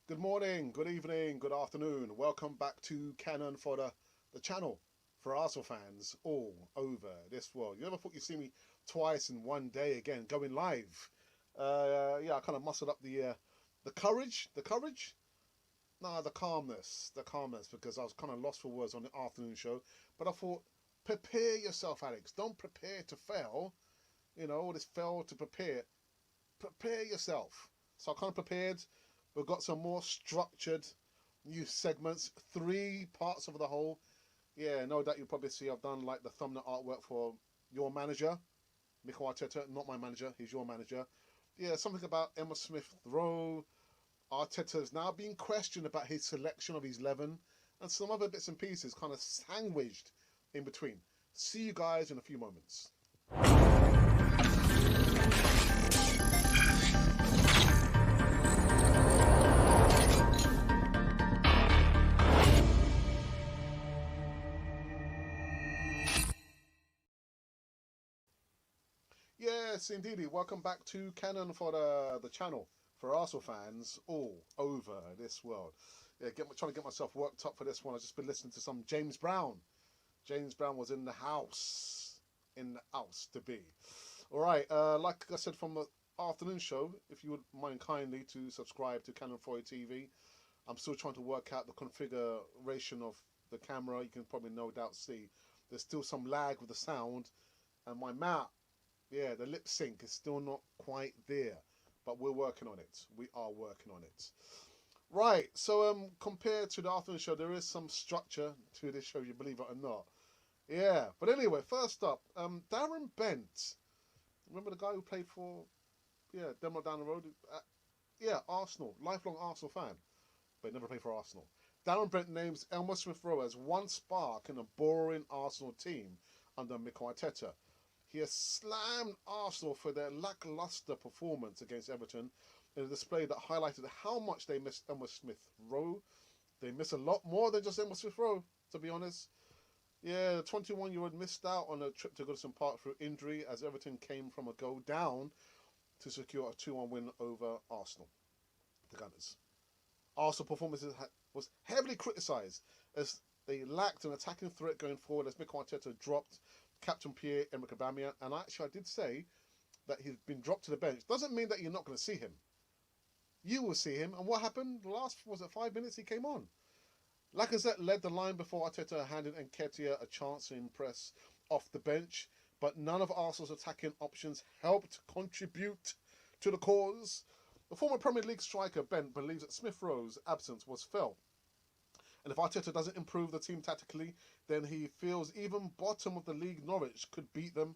Good morning, good evening, good afternoon. Welcome back to Canon for the channel for Arsenal fans all over this world. You ever thought you'd see me twice in one day again, going live? Yeah, I kind of mustered up the courage. Nah, the calmness, because I was kind of lost for words on the afternoon show. But I thought, prepare yourself, Alex. Don't prepare to fail. You know, all this fail to prepare. Prepare yourself. So I kind of prepared. We've got some more structured new segments, three parts of the whole. Yeah, no doubt you'll probably see I've done like the thumbnail artwork for your manager, Mikel Arteta, not my manager, he's your manager. Yeah, something about Emma Smith Rowe. Arteta is now being questioned about his selection of his 11 and some other bits and pieces kind of sandwiched in between. See you guys in a few moments. Yes, indeedy. Welcome back to Canon for the channel for Arsenal fans all over this world. Yeah, trying to get myself worked up for this one. I've just been listening to some James Brown. James Brown was in the house. In the house to be. All right, like I said from the afternoon show, if you would mind kindly to subscribe to Canon 4 TV. I'm still trying to work out the configuration of the camera. You can probably no doubt see there's still some lag with the sound, and my mouth, yeah, the lip sync is still not quite there, but we're working on it. We are working on it. Right, so compared to the afternoon show, there is some structure to this show, you believe it or not. Yeah, but anyway, first up, Darren Bent. Remember the guy who played for, yeah, Denmark down the road? Yeah, Arsenal, lifelong Arsenal fan, but never played for Arsenal. Darren Bent names Elmer Smith Rowe as one spark in a boring Arsenal team under Mikel Arteta. He has slammed Arsenal for their lackluster performance against Everton in a display that highlighted how much they missed Emma Smith Rowe. They miss a lot more than just Emma Smith Rowe, to be honest. Yeah, the 21-year-old missed out on a trip to Goodison Park through injury as Everton came from a goal down to secure a 2-1 win over Arsenal, the Gunners. Arsenal performance was heavily criticised as they lacked an attacking threat going forward as Mikel Arteta dropped Captain Pierre-Emerick Aubameyang. And actually, I did say that he's been dropped to the bench. Doesn't mean that you're not going to see him. You will see him. And what happened? The last, was it 5 minutes he came on? Lacazette led the line before Arteta handed Nketiah a chance to impress off the bench. But none of Arsenal's attacking options helped contribute to the cause. The former Premier League striker Bent believes that Smith Rowe's absence was felt. And if Arteta doesn't improve the team tactically, then he feels even bottom of the league Norwich could beat them.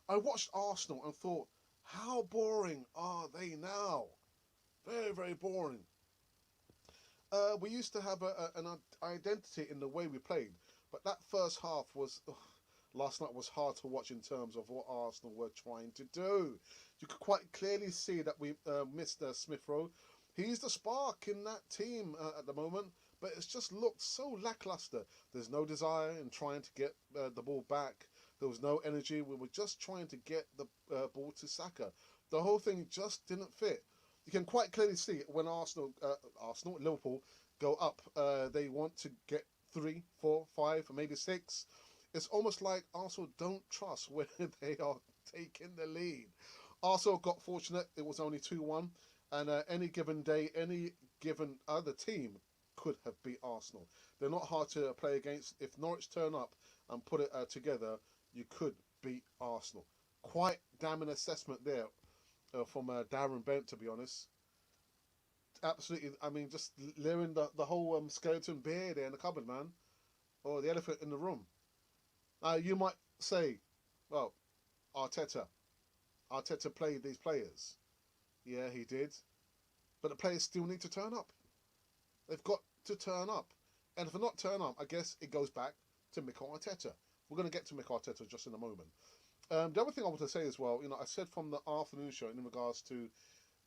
I watched Arsenal and thought, how boring are they now? Very, very boring. We used to have an identity in the way we played, but that first half was, last night was hard to watch in terms of what Arsenal were trying to do. You could quite clearly see that we missed Smith Rowe. He's the spark in that team at the moment, but it's just looked so lackluster. There's no desire in trying to get the ball back. There was no energy. We were just trying to get the ball to Saka. The whole thing just didn't fit. You can quite clearly see when Liverpool go up, they want to get 3, 4, 5, maybe 6. It's almost like Arsenal don't trust when they are taking the lead. Arsenal got fortunate. It was only 2-1. And any given day, any given other team could have beat Arsenal. They're not hard to play against. If Norwich turn up and put it together, you could beat Arsenal. Quite damning assessment there from Darren Bent, to be honest. Absolutely, I mean, just leering the whole skeleton bear there in the cupboard, man. Or the elephant in the room. You might say, well, Arteta. Arteta played these players. Yeah, he did. But the players still need to turn up. They've got to turn up. And if they not turn up, I guess it goes back to Mikel Arteta. We're going to get to Mikel Arteta just in a moment. The other thing I want to say as well, I said from the afternoon show in regards to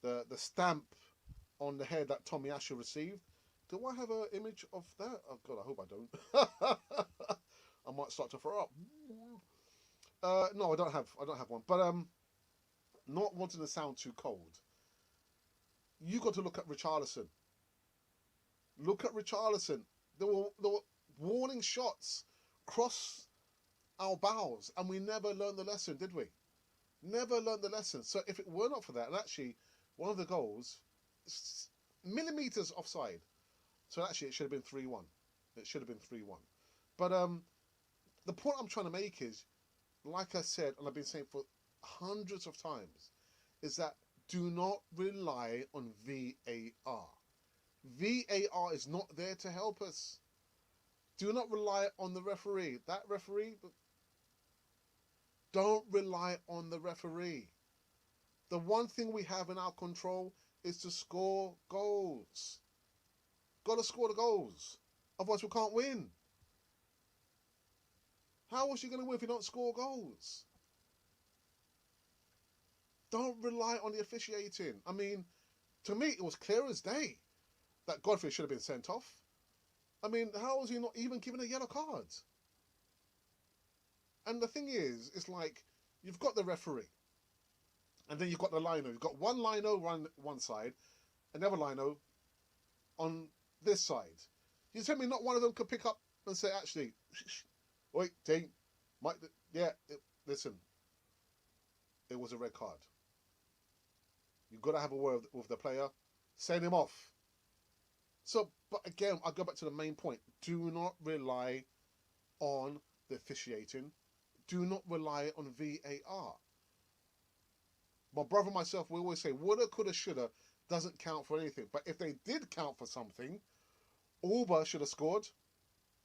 the stamp on the head that Tommy Asher received. Do I have an image of that? Oh, God, I hope I don't. I might start to throw up. No, I don't have one. But not wanting to sound too cold, you got to look at Richarlison. Look at Richarlison. There were warning shots cross our bows, and we never learned the lesson, did we? Never learned the lesson. So if it were not for that, and actually one of the goals, millimeters offside. So actually it should have been 3-1. It should have been 3-1. But the point I'm trying to make is, like I said, and I've been saying for hundreds of times, is that do not rely on VAR. VAR is not there to help us. Do not rely on the referee. That referee, don't rely on the referee. The one thing we have in our control is to score goals. Got to score the goals. Otherwise we can't win. How else are you going to win if you don't score goals? Don't rely on the officiating. I mean, to me, it was clear as day that Godfrey should have been sent off. I mean, how was he not even given a yellow card? And the thing is, it's like, you've got the referee, and then you've got the lino. You've got one lino on one side, another lino on this side. You tell me not one of them could pick up and say, actually, wait, Dane, listen, it was a red card. You've got to have a word with the player. Send him off. So, but again, I'll go back to the main point. Do not rely on the officiating. Do not rely on VAR. My brother and myself, we always say, woulda, coulda, shoulda doesn't count for anything. But if they did count for something, Auba should have scored.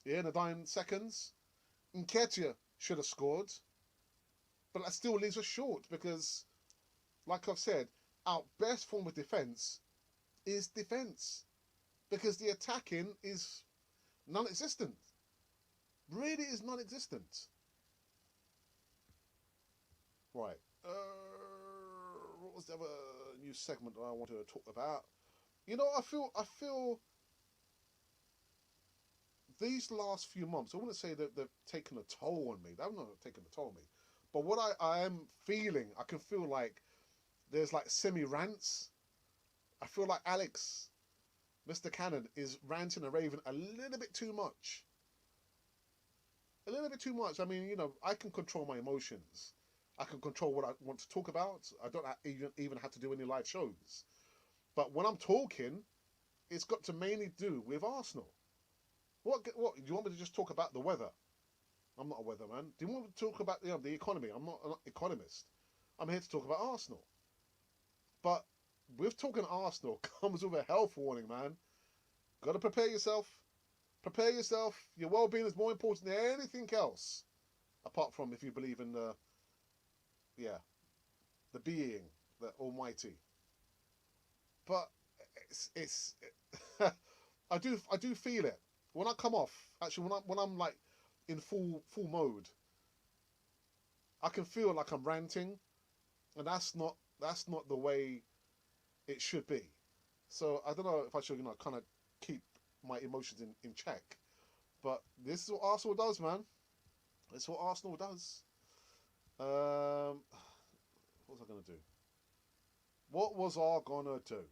Yeah, in the 9 seconds. Nketiah should have scored. But that still leaves us short because, like I've said, our best form of defence is defence. Because the attacking is non-existent. Really is non-existent. Right. What was the other new segment that I wanted to talk about? You know, I feel these last few months, I wouldn't say that they've taken a toll on me. They haven't taken a toll on me. But what I am feeling, I can feel like there's like semi-rants. I feel like Alex, Mr. Cannon, is ranting and raving a little bit too much. A little bit too much. I mean, you know, I can control my emotions. I can control what I want to talk about. I don't even have to do any live shows. But when I'm talking, it's got to mainly do with Arsenal. What do you want me to just talk about the weather? I'm not a weatherman. Do you want me to talk about the economy? I'm not an economist. I'm here to talk about Arsenal. But with talking Arsenal comes with a health warning, man. Got to prepare yourself. Prepare yourself. Your well-being is more important than anything else. Apart from if you believe in the being, the Almighty. But it's I do feel it. When I come off, actually when I'm like in full mode, I can feel like I'm ranting, and that's not the way it should be. So I don't know if I should kind of keep my emotions in check. But this is what Arsenal does, man. This is what Arsenal does. What was I gonna do? What was I gonna do?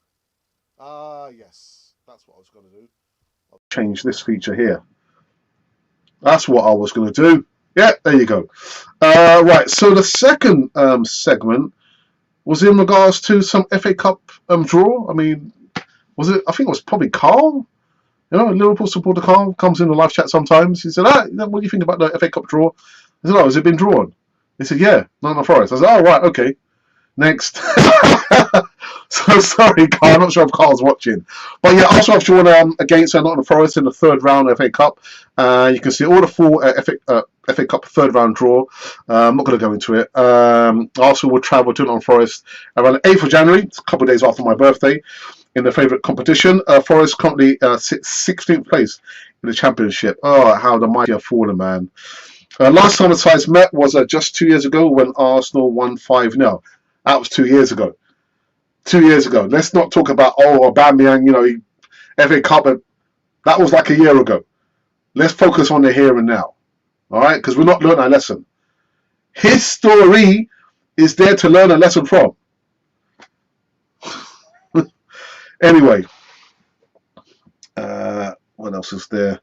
Yes, that's what I was gonna do. I'll change this feature here. That's what I was gonna do. Yeah, there you go. Right, so the second segment was in regards to some FA Cup draw. I mean, was it? I think it was probably Carl. You know, a Liverpool supporter Carl comes in the live chat sometimes. He said, what do you think about the FA Cup draw? I said, has it been drawn? He said, yeah, Nottingham Forest. I said, oh, right, okay. Next. So sorry, Carl. I'm not sure if Carl's watching. But yeah, Arsenal have drawn against Nottingham Forest in the third round of FA Cup. You can see all the full FA Cup third round draw. I'm not going to go into it. Arsenal will travel to Nottingham Forest around the 8th of January, a couple of days after my birthday, in the favourite competition. Forest currently sits 16th place in the Championship. Oh, how the mighty have fallen, man. Last time the sides met was just 2 years ago when Arsenal won 5-0. That was 2 years ago. 2 years ago. Let's not talk about, Aubameyang, FA Cup. That was like a year ago. Let's focus on the here and now. All right? Because we're not learning our lesson. History is there to learn a lesson from. Anyway. What else is there?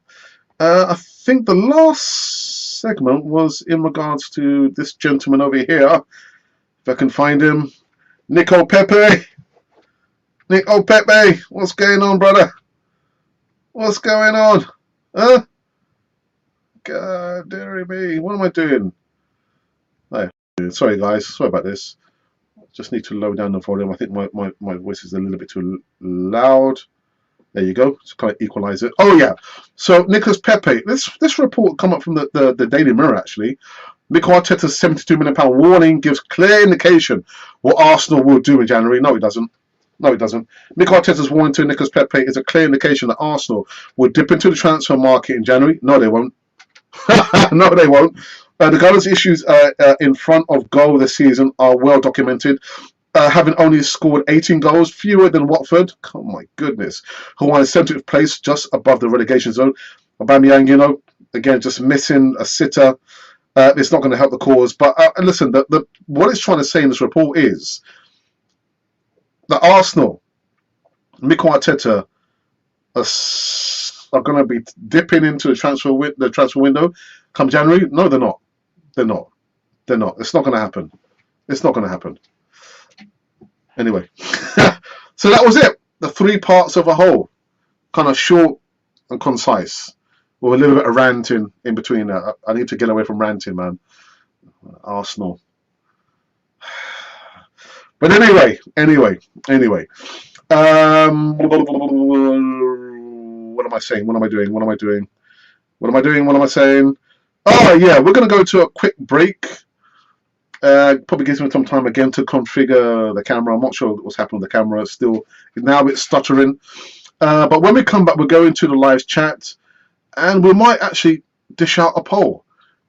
I think the last segment was in regards to this gentleman over here. If I can find him. Nico Pepe. Nico Pepe. What's going on, brother? What's going on? Huh? God, dearie me. What am I doing? Oh, sorry, guys. Sorry about this. Just need to lower down the volume. I think my voice is a little bit too loud. There you go. Just kind of equalize it. Oh, yeah. So, Nicolas Pepe. This report come up from the Daily Mirror, actually. Mikel Arteta's £72 million warning gives clear indication what Arsenal will do in January. No, it doesn't. No, it doesn't. Mikel Arteta's warning to Nicolas Pepe is a clear indication that Arsenal will dip into the transfer market in January. No, they won't. No, they won't. The Gunners' issues in front of goal this season are well documented. Having only scored 18 goals, fewer than Watford. Oh my goodness. Who won 70th place, just above the relegation zone. Aubameyang, again, just missing a sitter. It's not going to help the cause. But listen, what it's trying to say in this report is that Arsenal, Mikel Arteta, are going to be dipping into the transfer window come January. No, they're not. They're not. They're not. It's not going to happen. It's not going to happen. Anyway, so that was it. The 3 parts of a whole, kind of short and concise, with a little bit of ranting in between. I need to get away from ranting, man. Arsenal. But anyway. What am I saying? What am I doing? What am I doing? What am I doing? What am I saying? Oh yeah, we're gonna go to a quick break. Probably gives me some time again to configure the camera. I'm not sure what's happening with the camera. It's still now it's stuttering. But when we come back, we're going to the live chat, and we might actually dish out a poll.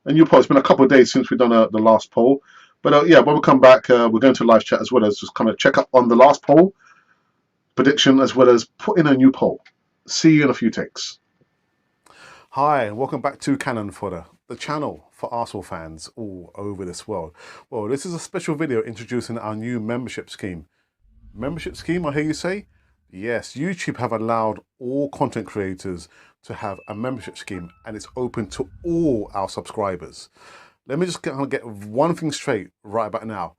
And it's been a couple of days since we've done the last poll. But yeah, when we come back, we're going to live chat as well as just kind of check up on the last poll prediction as well as put in a new poll. See you in a few takes. Hi, and welcome back to Cannon Fodder, the channel for Arsenal fans all over this world. Well, this is a special video introducing our new membership scheme. Membership scheme, I hear you say? Yes, YouTube have allowed all content creators to have a membership scheme, and it's open to all our subscribers. Let me just get one thing straight right about now.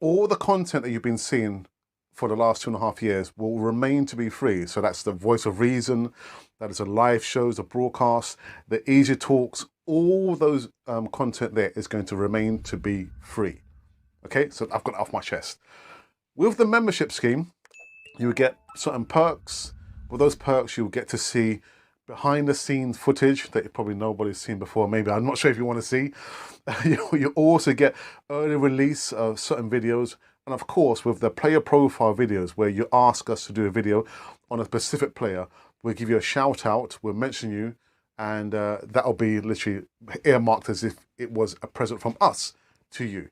All the content that you've been seeing for the last 2.5 years will remain to be free. So that's the Voice of Reason, that is the live shows, the broadcasts, the easy talks, all those content there is going to remain to be free. Okay, so I've got it off my chest. With the membership scheme, you will get certain perks. With those perks, you'll get to see behind the scenes footage that probably nobody's seen before. Maybe, I'm not sure if you want to see. You also get early release of certain videos. And of course, with the player profile videos, where you ask us to do a video on a specific player, we'll give you a shout out, we'll mention you, and that'll be literally earmarked as if it was a present from us to you.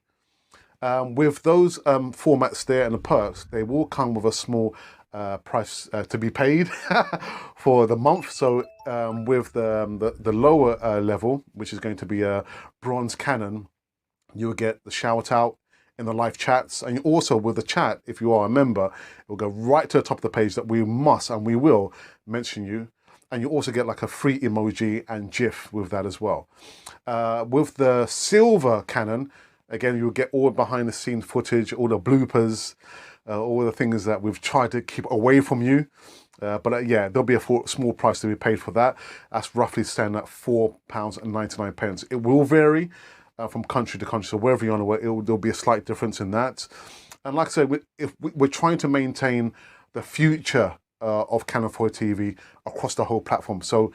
With those formats there and the perks, they will come with a small price to be paid for the month. So with the lower level, which is going to be a bronze cannon, you'll get the shout out in the live chats, and also with the chat, if you are a member, it will go right to the top of the page that we must and we will mention you. And you also get like a free emoji and GIF with that as well. With the silver cannon, again, you'll get all behind the scenes footage, all the bloopers, all the things that we've tried to keep away from you. But yeah, there'll be a small price to be paid for that. That's roughly standing at £4.99. It will vary from country to country. So wherever you're on the way, there'll be a slight difference in that. And like I said, we're trying to maintain the future of Cannon Fodder TV across the whole platform. So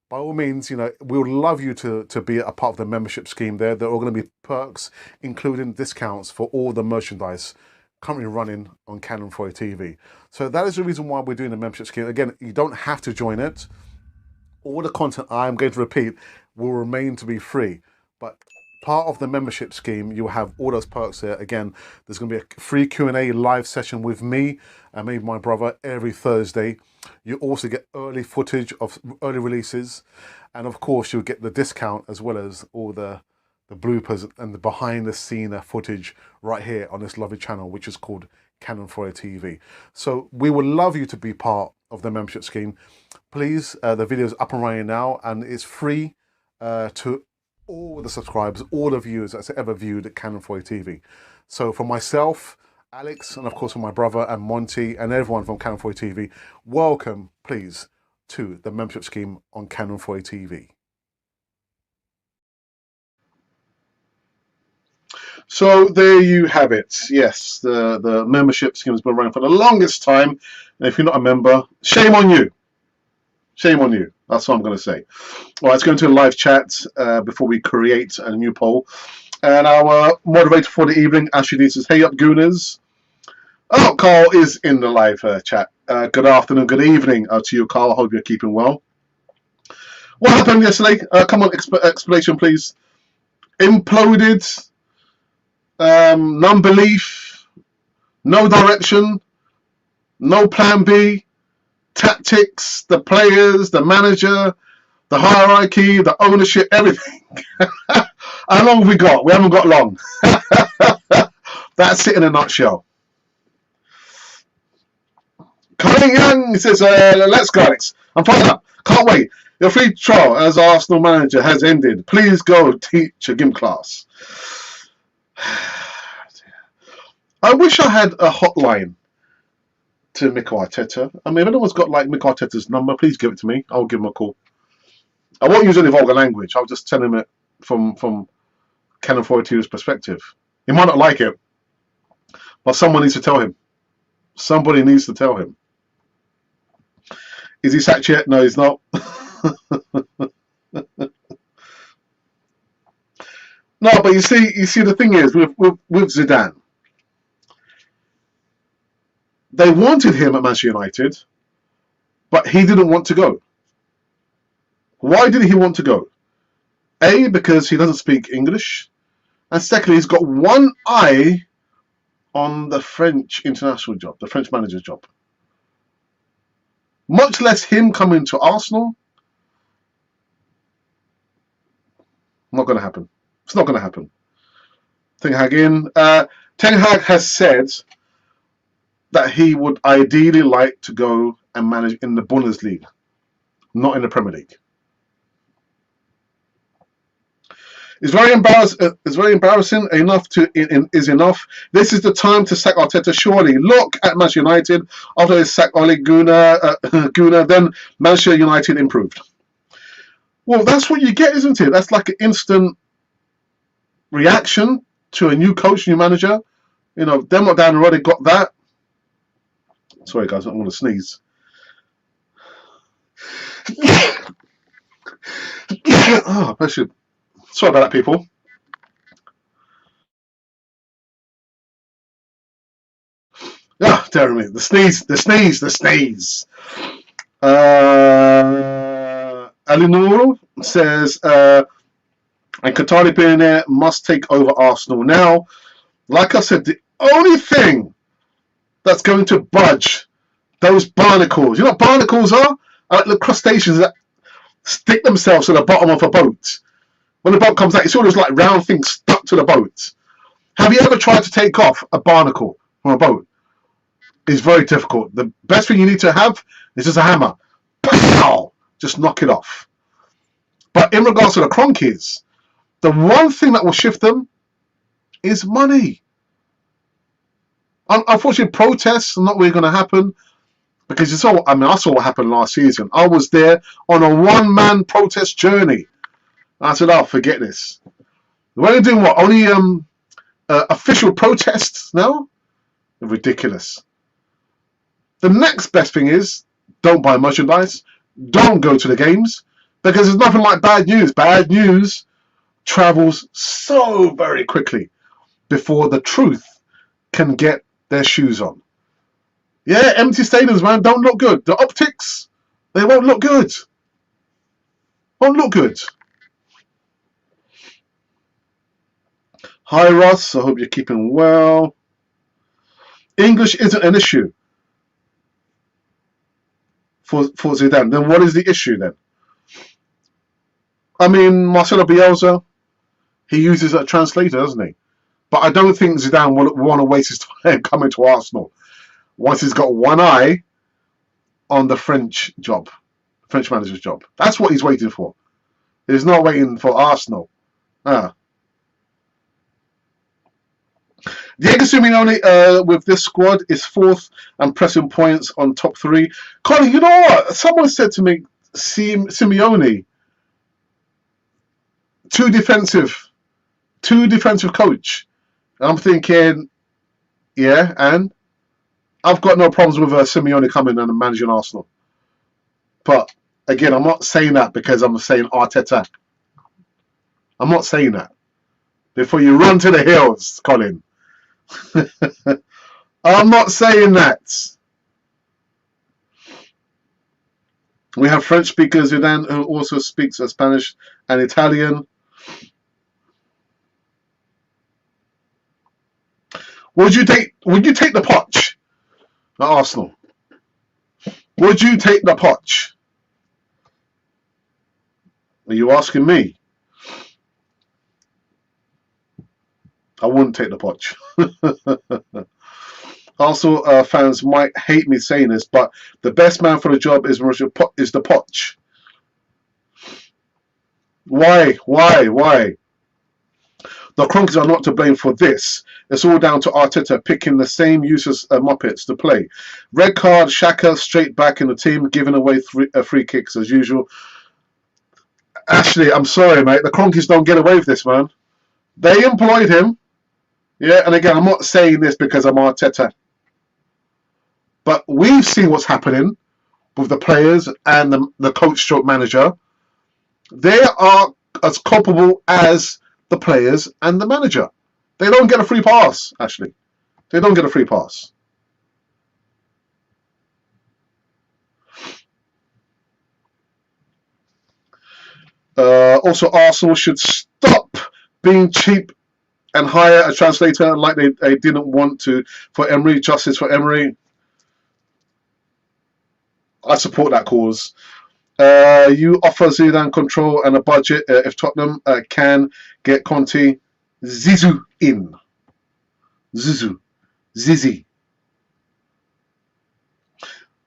by all means, we would love you to be a part of the membership scheme there. There are going to be perks, including discounts for all the merchandise currently running on Cannon Fodder TV. So that is the reason why we're doing the membership scheme. Again, you don't have to join it. All the content I'm going to repeat will remain to be free. But part of the membership scheme, you'll have all those perks there. Again, there's going to be a free Q&A live session with me and maybe my brother every Thursday. You also get early footage of early releases. And of course, you'll get the discount as well as all the bloopers and the behind the scene footage right here on this lovely channel, which is called Cannon Fodder TV. So we would love you to be part of the membership scheme, please, the video is up and running now, and it's free to all the subscribers, all the viewers that's ever viewed Canon 4A TV. So for myself, Alex, and of course for my brother and Monty and everyone from Canon 4A TV, welcome, please, to the membership scheme on Canon 4A TV. So there you have it. Yes, the membership scheme has been running for the longest time. And if you're not a member, shame on you. Shame on you. That's what I'm going to say. All right, let's go into a live chat before we create a new poll. And our moderator for the evening, Ashley, says, "Hey up, Gooners." Oh, Carl is in the live chat. Good afternoon, good evening to you, Carl. I hope you're keeping well. What happened yesterday? Come on, explanation, please. Imploded. Non-belief, no direction, no plan B, tactics, the players, the manager, the hierarchy, the ownership, everything. How long have we got? We haven't got long. That's it in a nutshell. Colin Young says, let's go, Alex. I'm fired up. Can't wait. Your free trial as Arsenal manager has ended. Please go teach a gym class. I wish I had a hotline to Mikel Arteta. I mean, if anyone's got like Mikel Arteta's number, please give it to me. I'll give him a call. I won't use any vulgar language. I'll just tell him it from Canon 4A perspective. He might not like it, but someone needs to tell him. Somebody needs to tell him. Is he sacked yet? No, he's not. No, but you see, the thing is with Zidane, they wanted him at Manchester United, but he didn't want to go. Why did he want to go? A, because he doesn't speak English, and secondly, he's got one eye on the French international job, the French manager's job. Much less him coming to Arsenal. Not going to happen. It's not going to happen. Ten Hag in. Ten Hag has said that he would ideally like to go and manage in the Bundesliga, not in the Premier League. It's very embarrassing. Enough is enough. This is the time to sack Arteta. Surely, look at Manchester United after they sacked Ole Gunnar. Then Manchester United improved. Well, that's what you get, isn't it? That's like an instant reaction to a new coach, new manager. You know, Denmark down the road, they got that. Sorry, guys, I'm going to sneeze. Oh, bless you. Sorry about that, people. Ah, dear me. The sneeze. Elinor says, and Qatari billionaire must take over Arsenal now. Like I said, the only thing that's going to budge those barnacles. You know what barnacles are? Like the crustaceans that stick themselves to the bottom of a boat. When the boat comes out, it's all those like round things stuck to the boat. Have you ever tried to take off a barnacle from a boat? It's very difficult. The best thing you need to have is just a hammer. Pow! Just knock it off. But in regards to the Cronkies, the one thing that will shift them is money. Unfortunately, protests are not really going to happen because I saw what happened last season. I was there on a one-man protest journey. I said, "Oh, forget this." We're only doing what? Only official protests now? Ridiculous. The next best thing is don't buy merchandise, don't go to the games, because there's nothing like bad news. Bad news travels so very quickly before the truth can get their shoes on. Yeah, empty stadiums, man, don't look good. The optics, they won't look good. Won't look good. Hi, Ross. I hope you're keeping well. English isn't an issue for Zidane. Then what is the issue then? I mean, Marcelo Bielsa, he uses a translator, doesn't he? But I don't think Zidane will want to waste his time coming to Arsenal. Once he's got one eye on the French job, French manager's job. That's what he's waiting for. He's not waiting for Arsenal. Diego Simeone with this squad is fourth and pressing points on top three. Colin, you know what? Someone said to me, Simeone, too defensive coach. And I'm thinking, yeah, and I've got no problems with Simeone coming and managing Arsenal. But again, I'm not saying that because I'm saying Arteta. I'm not saying that. Before you run to the hills, Colin. I'm not saying that. We have French speakers who also speaks Spanish and Italian. Would you take the Poch at Arsenal? Would you take the Poch? Are you asking me? I wouldn't take the Poch. Arsenal fans might hate me saying this, but the best man for the job is the Poch. Why? The Kroenkes are not to blame for this. It's all down to Arteta picking the same useless Muppets to play. Red card, Xhaka straight back in the team, giving away free kicks as usual. Ashley, I'm sorry, mate. The Kroenkes don't get away with this, man. They employed him. Yeah, and again, I'm not saying this because I'm Arteta. But we've seen what's happening with the players and the coach stroke manager. They are as culpable as the players and the manager. They don't get a free pass, actually. They don't get a free pass. Also, Arsenal should stop being cheap and hire a translator like they didn't want to for Emery. Justice for Emery. I support that cause. You offer Zidane control and a budget if Tottenham can get Conte. Zizou in. Zizi.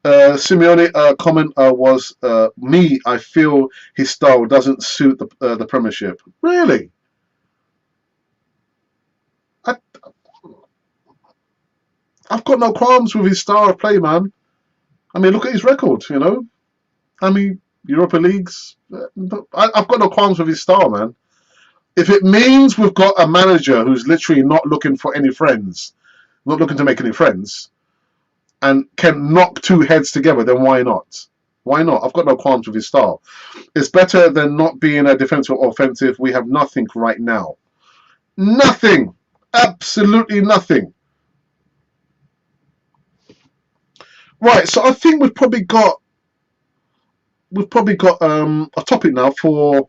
Simeone comment was me. I feel his style doesn't suit the Premiership. Really? I've got no qualms with his style of play, man. I mean, look at his record, you know. I mean, Europa Leagues. I've got no qualms with his style, man. If it means we've got a manager who's literally not looking for any friends, not looking to make any friends, and can knock two heads together, then why not? Why not? I've got no qualms with his style. It's better than not being a defensive or offensive. We have nothing right now. Nothing. Absolutely nothing. Right, so I think we've probably got a topic now for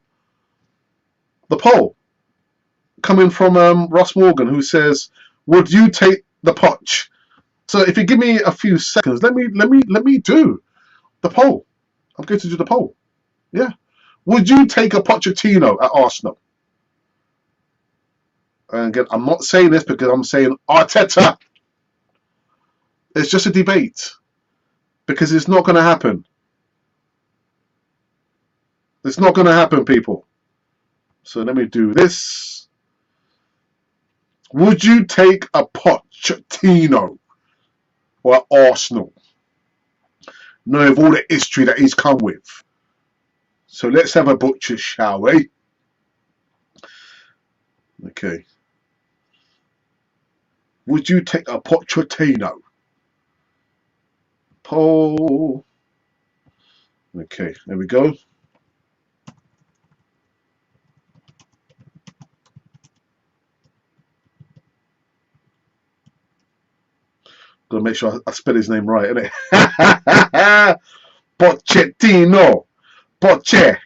the poll coming from Ross Morgan, who says, "Would you take the Poch?" So if you give me a few seconds, let me do the poll. I'm going to do the poll. Yeah, would you take a Pochettino at Arsenal? And again, I'm not saying this because I'm saying Arteta. It's just a debate. Because it's not going to happen. It's not going to happen, people. So let me do this. Would you take a Pochettino or Arsenal? Knowing all the history that he's come with. So let's have a butcher, shall we? Okay. Would you take a Pochettino? Poll. Okay, there we go. Gotta make sure I spell his name right, innit? Pochettino. Poche.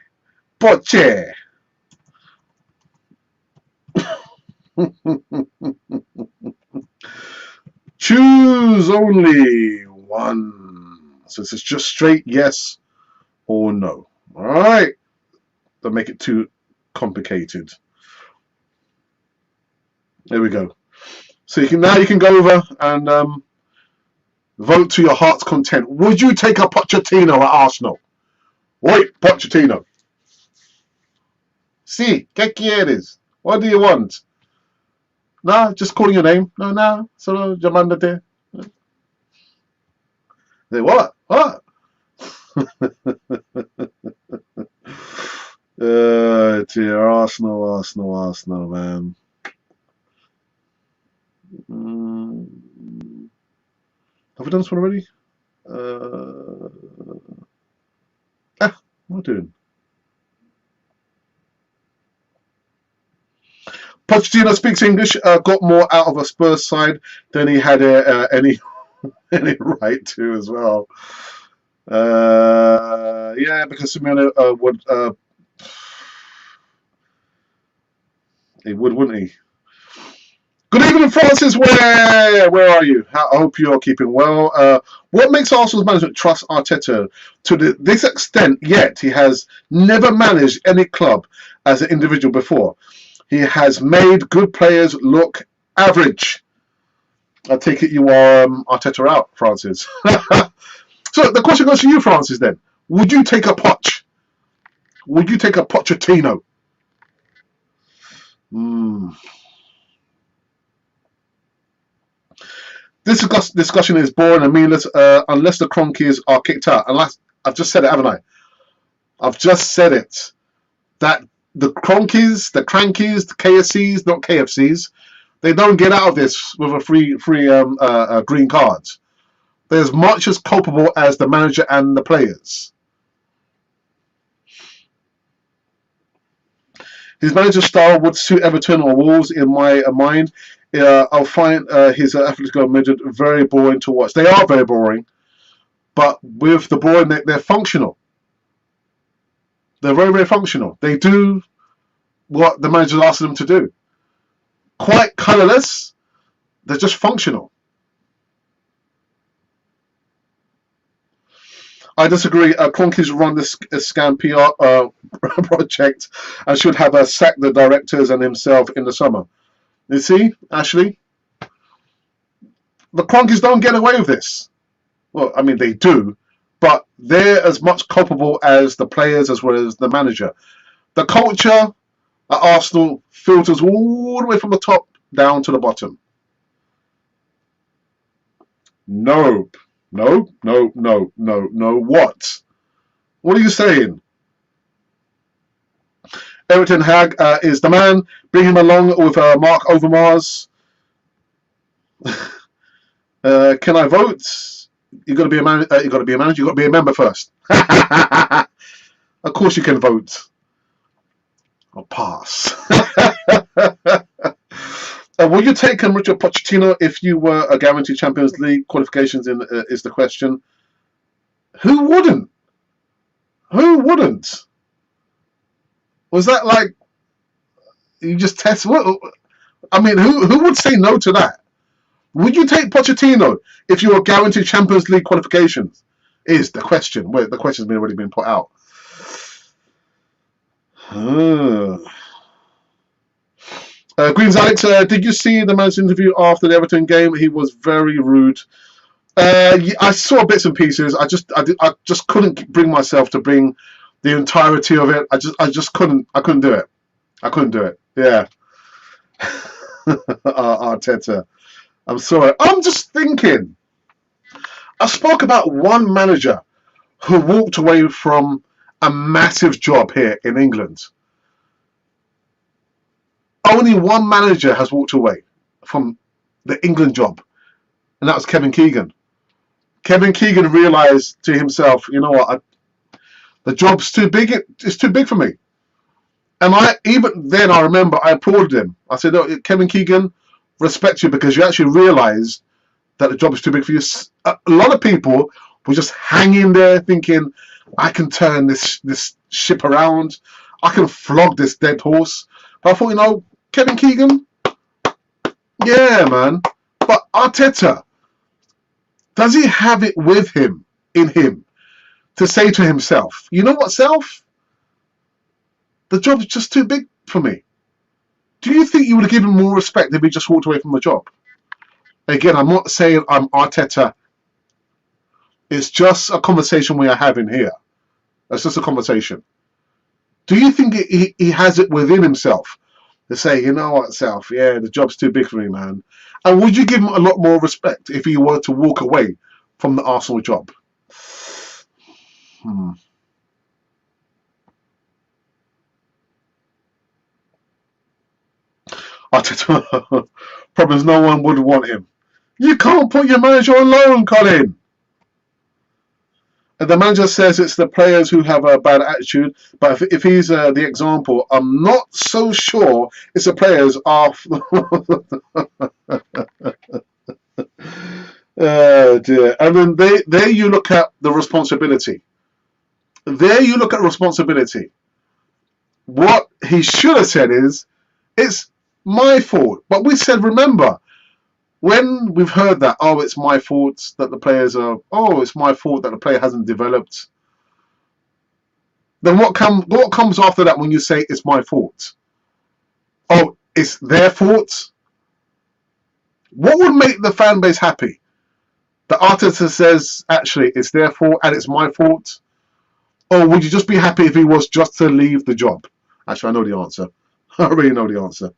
Choose only one. So this is just straight yes or no. All right. Don't make it too complicated. There we go. So you can go over and Vote to your heart's content. Would you take a Pochettino at Arsenal? Wait, Pochettino. Si, ¿qué quieres? What do you want? Nah, just calling your name. No, solo llamándote. Say, what? What? Dear, Arsenal, man. Have we done this one already? What am I doing? Pochettino speaks English, got more out of a Spurs side than he had any right to as well. Yeah, because Simeone would he would, wouldn't he? Good evening, Francis. Where are you? I hope you're keeping well. What makes Arsenal's management trust Arteta to this extent? Yet he has never managed any club as an individual before. He has made good players look average. I take it you are Arteta out, Francis. So the question goes to you, Francis, then. Would you take a Poch? Would you take a Pochettino? This discussion is boring and meaningless unless the Cronkies are kicked out. Unless I've just said it, haven't I? I've just said it. That the Cronkies, the Crankies, the KFCs, not KFCs, they don't get out of this with a free green card. They're as much as culpable as the manager and the players. His manager's style would suit Everton or Wolves in my mind. I'll find his Atletico Madrid very boring to watch. They are very boring, but with the boring, they're functional. They're very, very functional. They do what the manager asks them to do. Quite colourless. They're just functional. I disagree. Cronkies run this scam PR project and should have sacked the directors and himself in the summer. You see, Ashley? The Cronkies don't get away with this. Well, I mean, they do, but they're as much culpable as the players as well as the manager. The culture at Arsenal filters all the way from the top down to the bottom. Nope. No. What? What are you saying? Everton Hag is the man. Bring him along with Mark Overmars. Can I vote? You got to be a man. You got to be a manager. You got to be a member first. Of course, you can vote. I'll pass. Will you take Richard Pochettino if you were a guaranteed Champions League qualifications? Is the question. Who wouldn't? Who wouldn't? Was that like you just test? What? I mean, who would say no to that? Would you take Pochettino if you were guaranteed Champions League qualifications? Is the question. Wait, the question's already been put out. Greens Alex, did you see the man's interview after the Everton game? He was very rude. I saw bits and pieces. I just couldn't bring myself to bring the entirety of it. I just couldn't. I couldn't do it. I couldn't do it. Yeah. Arteta. I'm sorry. I'm just thinking. I spoke about one manager who walked away from a massive job here in England. Only one manager has walked away from the England job, and that was Kevin Keegan. Kevin Keegan realised to himself, you know what, the job's too big. It's too big for me. And even then, I remember I applauded him. I said, "No, Kevin Keegan, respect you because you actually realised that the job is too big for you." A lot of people were just hanging there thinking, "I can turn this ship around. I can flog this dead horse." But I thought, you know, Kevin Keegan, yeah, man. But Arteta, does he have it with him, in him, to say to himself, you know what, self? The job's just too big for me. Do you think you would have given more respect if he just walked away from the job? Again, I'm not saying I'm Arteta It's just a conversation we are having here. It's just a conversation. Do you think he has it within himself to say, you know what, South, yeah, the job's too big for me, man? And would you give him a lot more respect if he were to walk away from the Arsenal job? Hmm. Problems, no one would want him. You can't put your manager on loan, Colin. And the manager says it's the players who have a bad attitude, but if he's the example, I'm not so sure it's the players are. Oh dear. And then there you look at the responsibility. There you look at responsibility. What he should have said is, it's my fault. But we said, remember, when we've heard that, oh, it's my fault that the players are, oh, it's my fault that the player hasn't developed, then what comes after that when you say it's my fault? Oh, it's their fault? What would make the fan base happy? The Arteta says, actually, it's their fault and it's my fault? Or would you just be happy if he was just to leave the job? Actually, I know the answer. I really know the answer.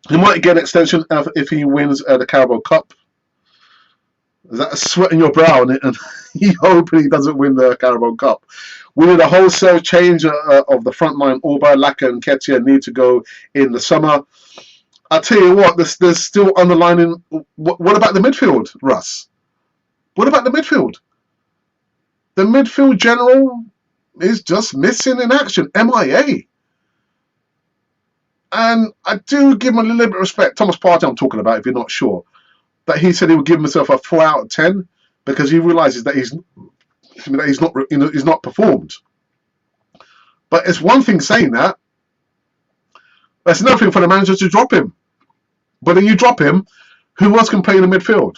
He might get an extension if he wins the Carabao Cup. Is that a sweat in your brow? And you hoping he doesn't win the Carabao Cup. We need a wholesale change of the front line. Auba, Laka and Ketia need to go in the summer. I'll tell you what, there's still underlining. What about the midfield, Russ? What about the midfield? The midfield general is just missing in action. MIA. And I do give him a little bit of respect. Thomas Partey, I'm talking about, if you're not sure. That he said he would give himself a 4 out of 10 because he realizes that he's not performed. But it's one thing saying that. That's another thing for the manager to drop him. But then you drop him, who else can play in the midfield?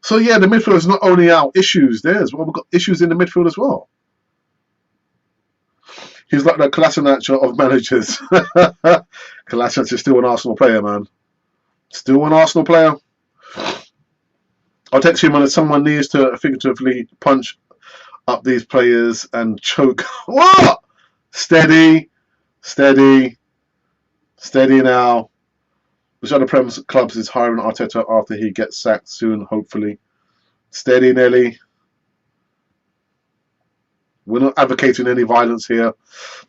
So yeah, the midfield is not only our issues there as well, we've got issues in the midfield as well. He's like the Kolasinac of managers. Kolasinac is still an Arsenal player, man. Still an Arsenal player. I'll text him when someone needs to figuratively punch up these players and choke. What? Steady. Steady. Steady now. Which other Prem clubs is hiring Arteta after he gets sacked soon, hopefully? Steady, Nelly. We're not advocating any violence here.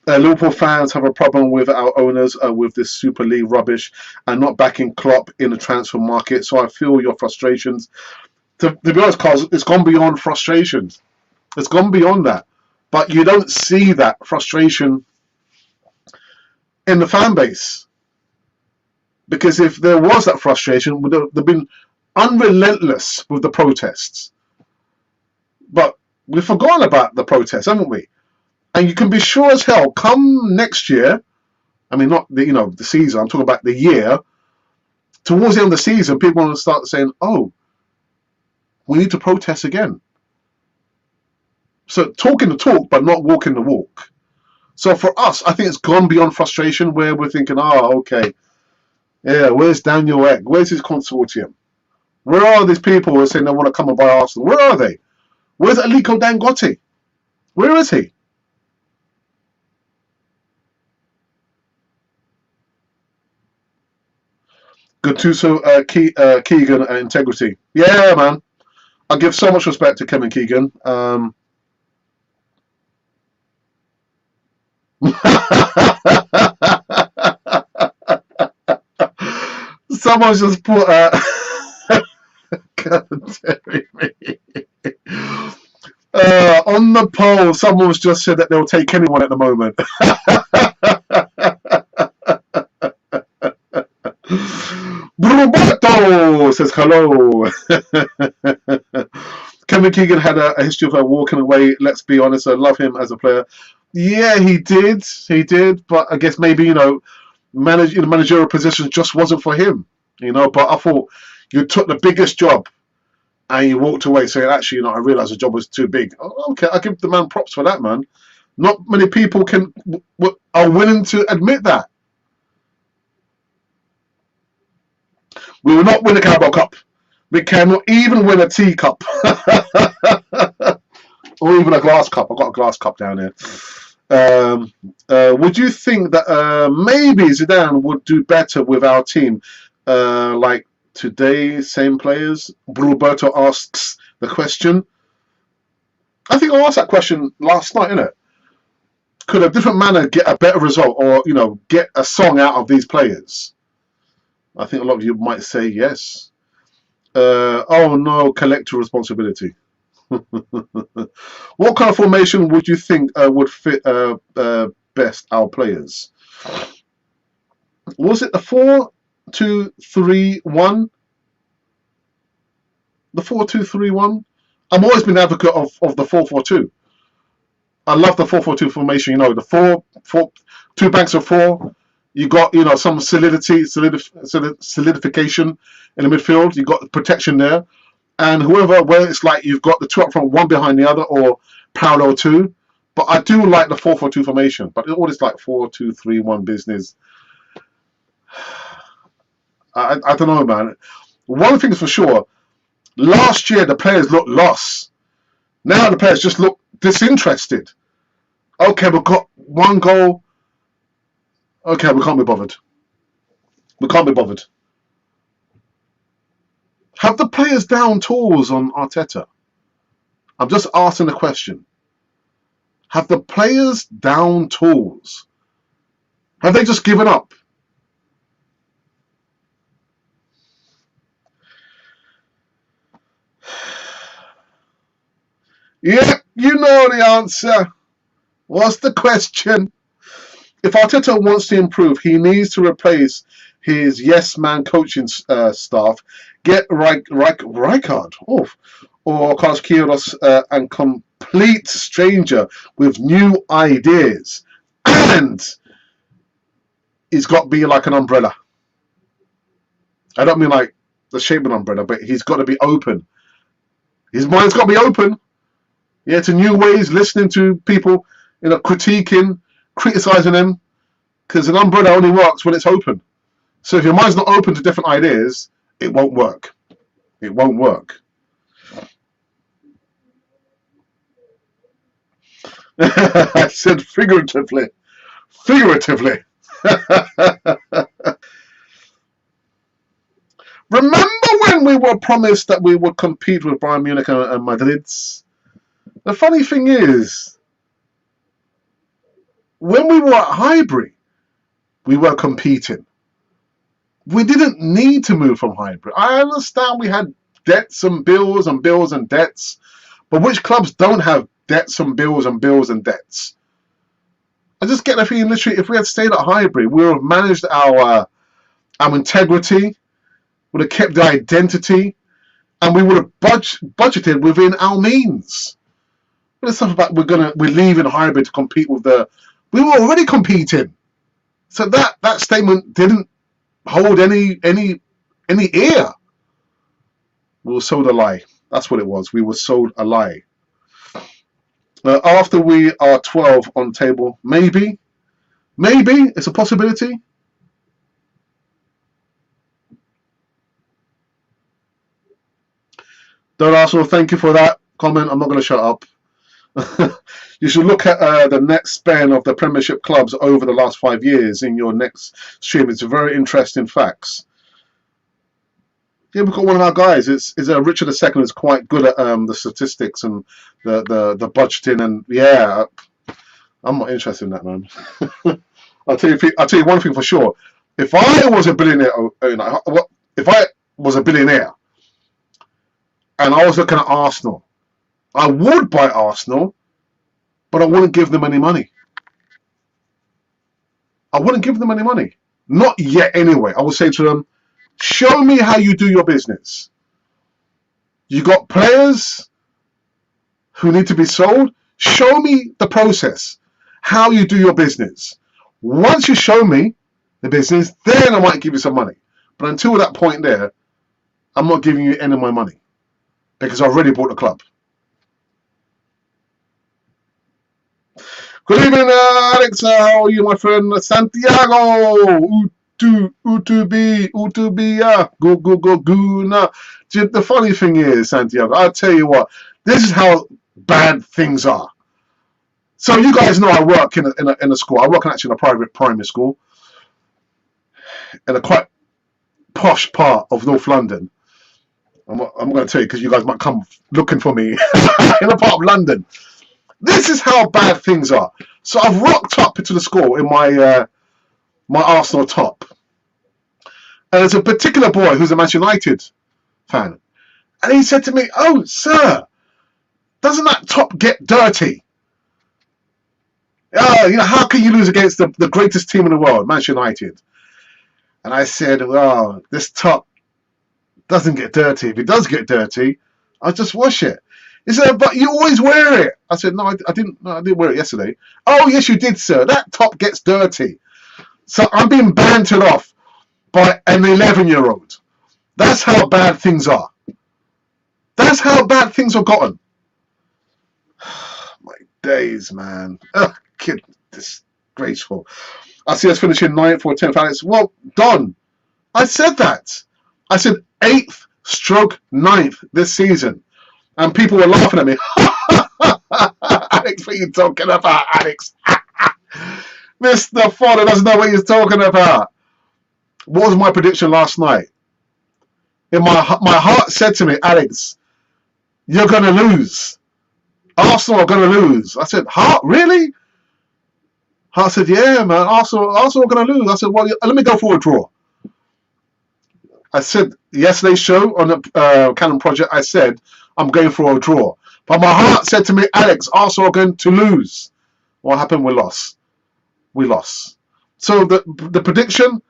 Liverpool fans have a problem with our owners with this Super League rubbish and not backing Klopp in the transfer market. So I feel your frustrations. To be honest, Carl, it's gone beyond frustrations. It's gone beyond that. But you don't see that frustration in the fan base. Because if there was that frustration, they've been unrelentless with the protests. But we've forgotten about the protests, haven't we? And you can be sure as hell, come next year, I mean, not the season, I'm talking about the year, towards the end of the season, people will start saying, oh, we need to protest again. So talking the talk, but not walking the walk. So for us, I think it's gone beyond frustration where we're thinking, oh, okay, yeah, where's Daniel Egg? Where's his consortium? Where are these people who are saying they want to come and buy Arsenal? Where are they? Where's Aliko Dangote? Where is he? Gattuso, Keegan, and integrity. Yeah, man. I give so much respect to Kevin Keegan. Someone's just put on the poll, someone's just said that they'll take anyone at the moment. Roberto says hello. Kevin Keegan had a history of walking away. Let's be honest, I love him as a player. Yeah, he did. But I guess maybe managerial positions just wasn't for him. But I thought you took the biggest job and you walked away saying, actually, I realised the job was too big. Oh, okay, I give the man props for that, man. Not many people are willing to admit that. We will not win the Carabao Cup. We cannot even win a teacup. Or even a glass cup. I've got a glass cup down here. Would you think that maybe Zidane would do better with our team? Like today, same players? Roberto asks the question. I think I asked that question last night, innit? Could a different manner get a better result, or get a song out of these players? I think a lot of you might say yes. Oh no, collective responsibility. What kind of formation would you think would fit best our players? Was it the 4-2-3-1? The 4-2-3-1? I've always been an advocate of the 4-4-2. I love the 4-4-2 formation. The two banks of four. You got some solidification in the midfield. You got protection there, and where it's like you've got the two up front, one behind the other, or parallel two. But I do like the 4-4-2 formation. But all this like 4-2-3-1 business, I don't know, man. One thing is for sure. Last year the players looked lost. Now the players just look disinterested. Okay, we've got one goal. Okay, we can't be bothered. We can't be bothered. Have the players down tools on Arteta? I'm just asking the question. Have the players down tools? Have they just given up? Yeah, you know the answer. What's the question? If Arteta wants to improve, he needs to replace his yes-man coaching staff, get Rijkaard off, or Carlos Queiroz, and complete stranger with new ideas. And he's got to be like an umbrella. I don't mean like the shape of an umbrella, but he's got to be open. His mind's got to be open. Yeah, to new ways, listening to people, critiquing, criticizing them, because an umbrella only works when it's open. So if your mind's not open to different ideas, it won't work. It won't work. I said figuratively. Figuratively. Remember when we were promised that we would compete with Bayern Munich and Madrid? The funny thing is, when we were at Highbury, we were competing. We didn't need to move from Highbury. I understand we had debts and bills and bills and debts, but which clubs don't have debts and bills and bills and debts? I just get the feeling, literally, if we had stayed at Highbury, we would have managed our integrity, would have kept the identity, and we would have budgeted within our means. But it's stuff about we're leaving Highbury to compete with we were already competing. So that statement didn't hold any ear. We were sold a lie. That's what it was. We were sold a lie. After we are 12 on table, maybe it's a possibility. Don't Arsenal, thank you for that comment. I'm not going to shut up. You should look at the net spend of the Premiership clubs over the last 5 years in your next stream. It's very interesting facts. Yeah, we've got one of our guys. It's Richard II is quite good at the statistics and the budgeting, and yeah, I'm not interested in that, man. I'll tell you one thing for sure. If I was a billionaire, if I was a billionaire and I was looking at Arsenal, I would buy Arsenal, but I wouldn't give them any money. I wouldn't give them any money. Not yet, anyway. I would say to them, show me how you do your business. You got players who need to be sold. Show me the process, how you do your business. Once you show me the business, then I might give you some money. But until that point there, I'm not giving you any of my money because I've already bought the club. Good evening, Alex. How are you, my friend? Santiago Utubia, go, guna. The funny thing is, Santiago, I'll tell you what, this is how bad things are. So you guys know I work in a school. I work actually in a private primary school in a quite posh part of North London. I'm going to tell you because you guys might come looking for me in a part of London. This is how bad things are. So I've rocked up into the school in my my Arsenal top. And there's a particular boy who's a Manchester United fan. And he said to me, "Oh, sir, doesn't that top get dirty? How can you lose against the greatest team in the world, Manchester United?" And I said, "Well, this top doesn't get dirty. If it does get dirty, I'll just wash it." He said, "But you always wear it." I said, "No, I didn't. No, I didn't wear it yesterday." "Oh, yes, you did, sir. That top gets dirty." So I'm being bantered off by an 11-year-old. That's how bad things are. That's how bad things have gotten. My days, man. Kid, disgraceful. I see us finishing 9th or 10th. Alex, well, Don, I said that. I said 8th stroke 9th this season. And people were laughing at me. Alex, what are you talking about, Alex? Mr. Fodder doesn't know what he's talking about. What was my prediction last night? In my heart said to me, "Alex, you're going to lose. Arsenal are going to lose." I said, "Heart, really?" Heart said, "Yeah, man, Arsenal are going to lose." I said, "Well, let me go for a draw." I said, yesterday's show on the Canon Project, I said, I'm going for a draw. But my heart said to me, "Alex, Arsenal are going to lose." What happened? We lost. We lost. So the prediction,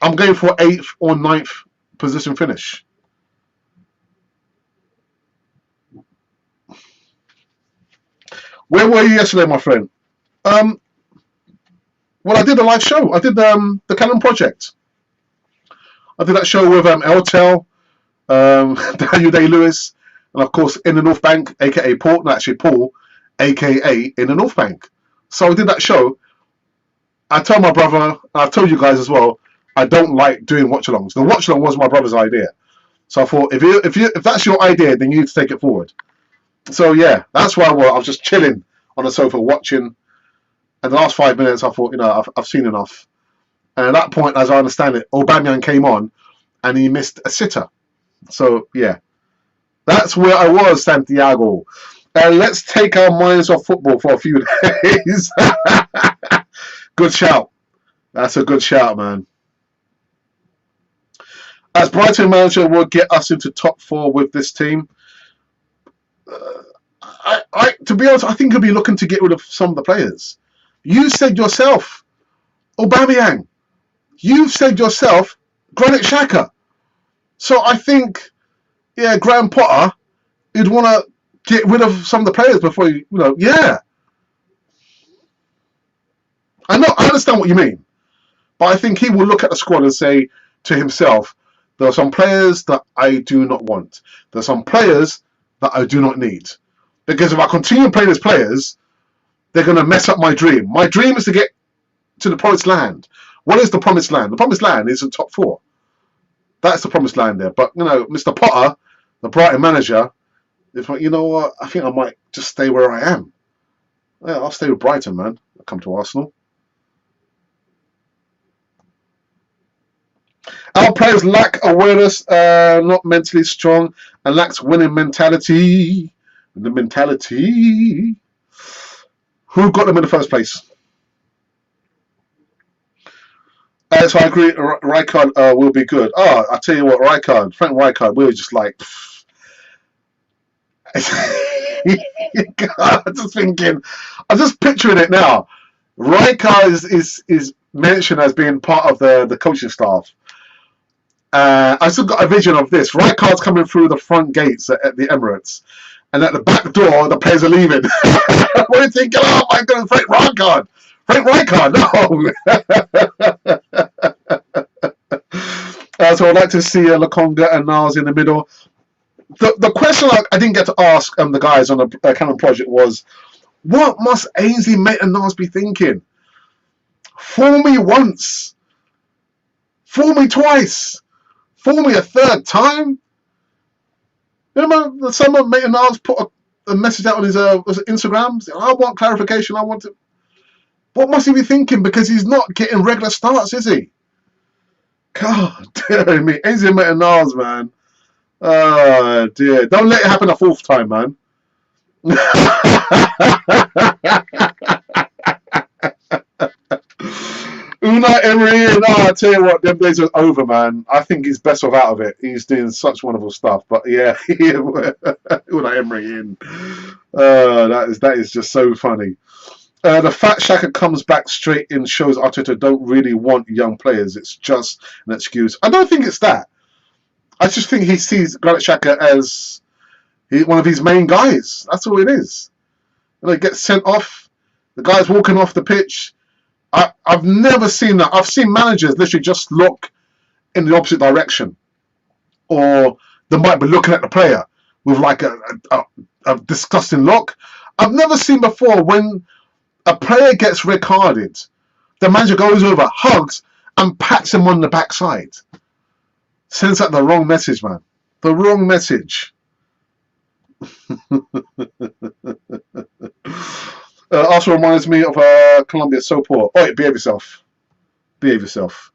I'm going for 8th or 9th position finish. Where were you yesterday, my friend? Well, I did a live show. I did the Canon Project. I did that show with Eltel, Daniel Day-Lewis, and of course in the North Bank, aka Paul, aka in the North Bank. So I did that show. I told my brother, I've told you guys as well, I don't like doing watch-alongs. The watch-along was my brother's idea. So I thought, if that's your idea, then you need to take it forward. So yeah, that's why I was just chilling on the sofa watching. And the last 5 minutes, I thought, I've seen enough. And at that point, as I understand it, Aubameyang came on and he missed a sitter. So yeah, that's where I was, Santiago. Let's take our minds off football for a few days. Good shout. That's a good shout, man. As Brighton manager will get us into top 4 with this team. To be honest, I think he'll be looking to get rid of some of the players. You said yourself, Aubameyang. You've said yourself, Granit Xhaka. So I think, yeah, Graham Potter, he'd want to get rid of some of the players before yeah. I understand what you mean. But I think he will look at the squad and say to himself, there are some players that I do not want. There are some players that I do not need. Because if I continue playing as players, they're going to mess up my dream. My dream is to get to the promised land. What is the promised land? The promised land is the top 4. That's the promised land there. But, Mr. Potter, the Brighton manager, is like, you know what? I think I might just stay where I am. Yeah, I'll stay with Brighton, man. I'll come to Arsenal. Our players lack awareness, not mentally strong, and lacks winning mentality. The mentality. Who got them in the first place? So I agree, Rijkaard will be good. Oh, I tell you what, Frank Rijkaard, we were just like... God, I'm just picturing it now. Rijkaard is mentioned as being part of the coaching staff. I still got a vision of this. Rijkaard's coming through the front gates at the Emirates, and at the back door, the players are leaving. What are you thinking? Oh my God, Frank Rijkaard! Frank Rijkaard, no! So I'd like to see Lokonga and Niles in the middle. The question I didn't get to ask the guys on the Canon Project was, what must Ainsley Maitland-Niles be thinking? Fool me once, Fool me twice. Fool me a third time. Remember, someone Maitland-Niles put a message out on his Instagram. Saying, I want clarification. I want to. What must he be thinking? Because he's not getting regular starts, is he? God damn me, Ainsley Maitland-Niles, man. Oh dear! Don't let it happen a fourth time, man. Unai Emery, I tell you what, them days are over, man. I think he's best off out of it. He's doing such wonderful stuff. But yeah, Unai Emery in. That is just so funny. The Fat Shaka comes back straight in, shows Arteta don't really want young players. It's just an excuse. I don't think it's that. I just think he sees Granit Xhaka as one of his main guys. That's all it is. He gets sent off. The guy's walking off the pitch. I've never seen that. I've seen managers literally just look in the opposite direction. Or they might be looking at the player with like a disgusting look. I've never seen before when a player gets red carded, the manager goes over, hugs, and pats him on the backside. Sends out the wrong message, man. The wrong message. Also reminds me of Colombia so poor. Oh, behave yourself. Behave yourself.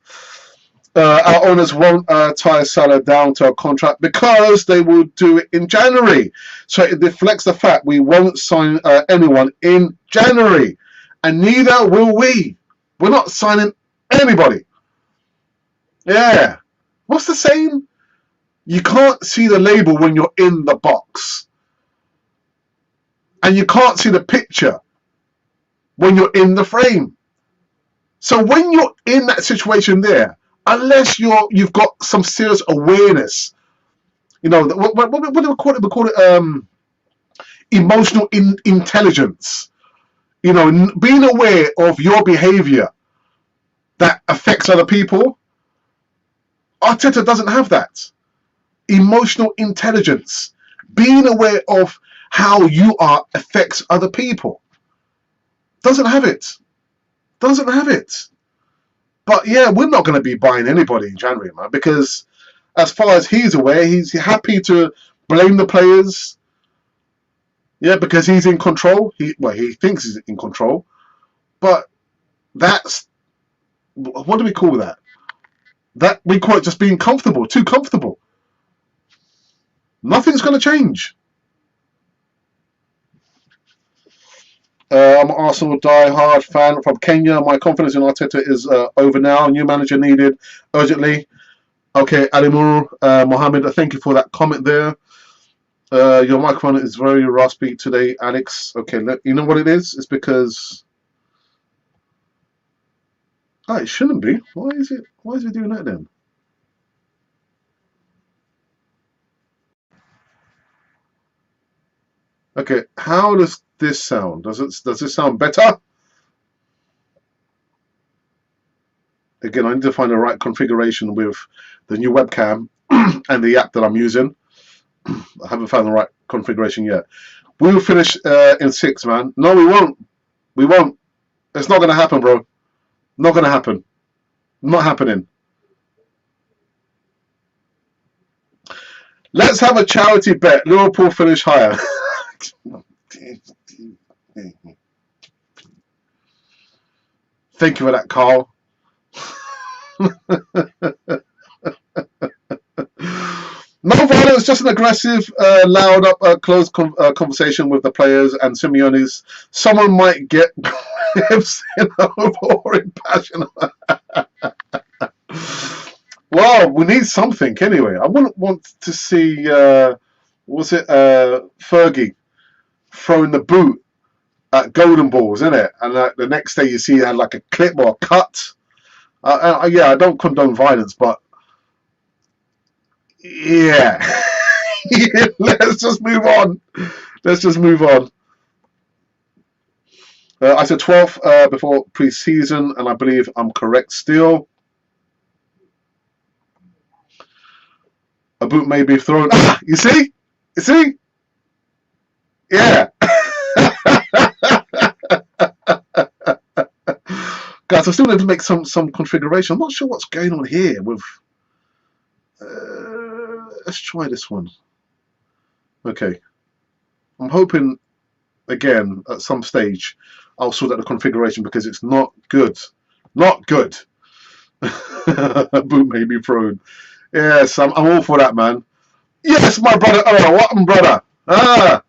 Our owners won't tie Salah down to a contract because they will do it in January. So it deflects the fact we won't sign anyone in January. And neither will we. We're not signing anybody. Yeah. What's the saying? You can't see the label when you're in the box. And you can't see the picture when you're in the frame. So when you're in that situation there, unless you've got some serious awareness, what do we call it? We call it emotional intelligence. Being aware of your behavior that affects other people. Arteta doesn't have that. Emotional intelligence. Being aware of how you are affects other people. Doesn't have it. Doesn't have it. But yeah, we're not going to be buying anybody in January, man, because as far as he's aware, he's happy to blame the players. Yeah, because he's in control. He thinks he's in control. But that's, what do we call that? That we call it just being comfortable, too comfortable. Nothing's going to change. I'm an Arsenal die-hard fan from Kenya. My confidence in Arteta is over now. New manager needed urgently. Okay, Alimuru Mohammed, thank you for that comment there. Your microphone is very raspy today, Alex. Okay, you know what it is? It's because... Oh, it shouldn't be. Why is it doing that then? Okay, how does this sound? Does this sound better? Again, I need to find the right configuration with the new webcam and the app that I'm using. I haven't found the right configuration yet. We'll finish in 6, man. No, we won't. We won't. It's not going to happen, bro. Not going to happen. Not happening. Let's have a charity bet. Liverpool finish higher. Thank you for that, Carl. No violence, just an aggressive, loud up, close conversation with the players and Simeone's. Someone might get grips in overpowering passion. Well, we need something anyway. I wouldn't want to see, Fergie throwing the boot at Golden Balls, isn't it? And the next day you see he had like a clip or a cut. Yeah, I don't condone violence, but yeah. Let's just move on. Let's just move on. I said 12th before pre-season, and I believe I'm correct still. A boot may be thrown. Ah, you see? You see? Yeah. Guys, I still need to make some configuration. I'm not sure what's going on here with. Let's try this one. Okay, I'm hoping again at some stage I'll sort out the configuration because it's not good. Not good. Boot may be prone. Yes, I'm all for that, man. Yes, my brother. Oh, what, brother? Ah,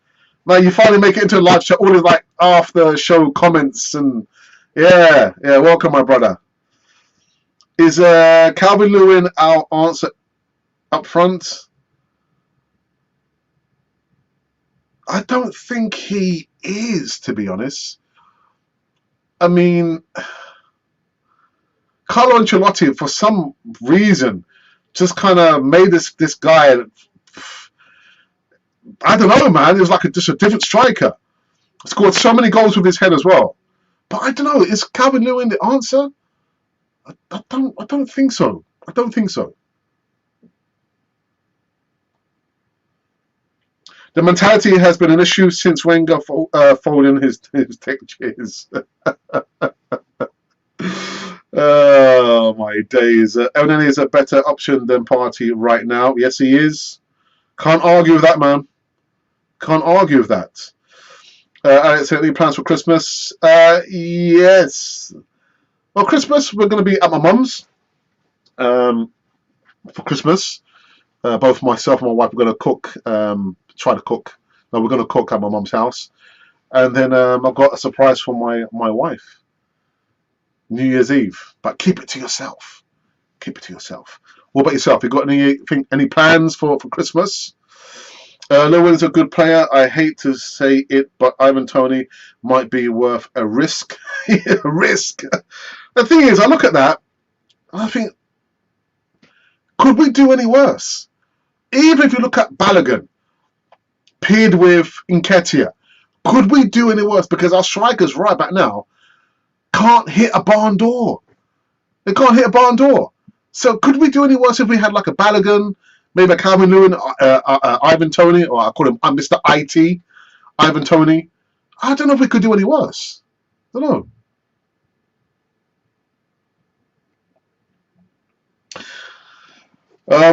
man, you finally make it into a live chat. All these like after show comments and yeah. Welcome, my brother. Is Calvin Lewin our answer up front? I don't think he is, to be honest. I mean, Carlo Ancelotti, for some reason, just kind of made this guy. I don't know, man. He was like just a different striker. Scored so many goals with his head as well. But I don't know. Is Calvin Lewin the answer? I don't think so. I don't think so. The mentality has been an issue since Wenger folding his tech chairs. Oh my days! Elneny is a better option than Partey right now. Yes, he is. Can't argue with that, man. Can't argue with that. Alex, any plans for Christmas? Yes. Well, Christmas we're going to be at my mum's. For Christmas, both myself and my wife are going to cook. Try to cook. No, we're going to cook at my mum's house, and then I've got a surprise for my wife. New Year's Eve, but keep it to yourself. Keep it to yourself. What about yourself? You got any plans for Christmas? Lewin's a good player. I hate to say it, but Ivan Toney might be worth a risk. A risk. The thing is, I look at that, and I think, could we do any worse? Even if you look at Balogun, paired with Nketiah, could we do any worse? Because our strikers right back now can't hit a barn door. They can't hit a barn door. So could we do any worse if we had like a Balogun, maybe a Calvin Lewin, Ivan Toney, or I call him Mr. IT, Ivan Toney? I don't know if we could do any worse. I don't know.